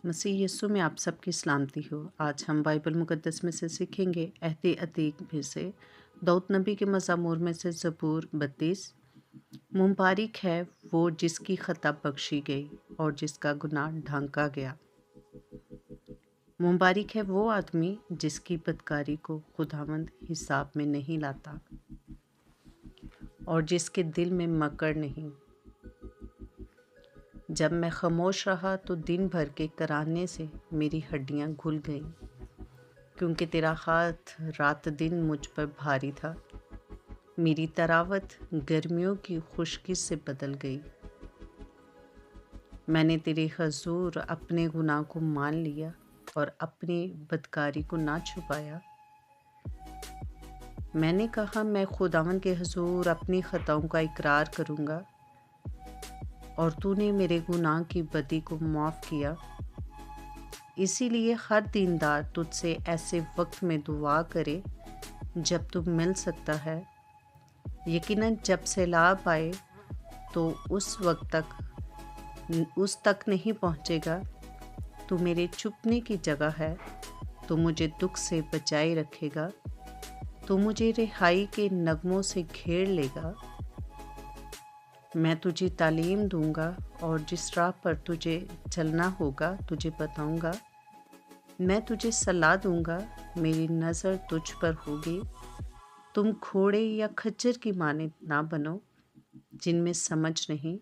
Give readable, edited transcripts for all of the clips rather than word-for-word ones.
मसीह यीशु में आप सबकी सलामती हो। आज हम बाइबल मुक़द्दस में से सीखेंगे अहद अतीक में से दाऊद नबी के मज़मूर में से ज़बूर 32। मुबारक है वो जिसकी खता बख्शी गई और जिसका गुनाह ढांका गया। मुबारक है वो आदमी जिसकी बदकारी को खुदावंद हिसाब में नहीं लाता और जिसके दिल में मकड़ नहीं। जब मैं खामोश रहा तो दिन भर के कराहने से मेरी हड्डियां घुल गईं, क्योंकि तेरा हाथ रात दिन मुझ पर भारी था। मेरी तरावत गर्मियों की खुश्की से बदल गई। मैंने तेरे हजूर अपने गुनाह को मान लिया और अपनी बदकारी को ना छुपाया। मैंने कहा, मैं खुदावंद के हजूर अपनी खताओं का इकरार करूँगा, और तूने मेरे गुनाह की बदी को माफ़ किया। इसीलिए हर दीनदार तुझसे ऐसे वक्त में दुआ करे जब तू मिल सकता है। यकीनन जब सैलाब आए तो उस तक नहीं पहुँचेगा। तू मेरे छुपने की जगह है। तू मुझे दुख से बचाए रखेगा। तू मुझे रिहाई के नगमों से घेर लेगा। मैं तुझे तालीम दूंगा और जिस राह पर तुझे चलना होगा तुझे बताऊंगा। मैं तुझे सलाह दूंगा, मेरी नज़र तुझ पर होगी। तुम घोड़े या खच्चर की माने ना बनो, जिनमें समझ नहीं,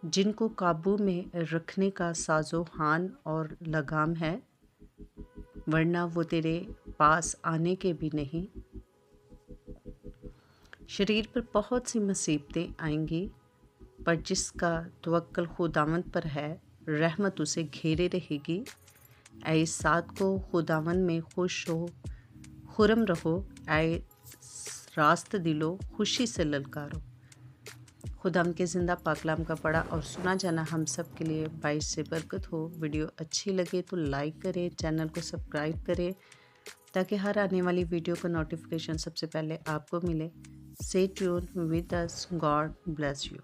जिनको काबू में रखने का साजो हान और लगाम है, वरना वो तेरे पास आने के भी नहीं। शरीर पर बहुत सी मुसीबतें आएंगी, पर जिसका तवक्कल खुदावंद पर है, रहमत उसे घेरे रहेगी। ऐ साथ को खुदावंद में खुश हो, खुरम रहो। ऐ रास्त दिलो, खुशी से ललकारो। खुदावंद के ज़िंदा पाकलाम का पढ़ा और सुना जाना हम सब के लिए बाइस से बरकत हो। वीडियो अच्छी लगे तो लाइक करें, चैनल को सब्सक्राइब करें, ताकि हर आने वाली वीडियो का नोटिफिकेशन सबसे पहले आपको मिले। Stay tuned with us. God bless you.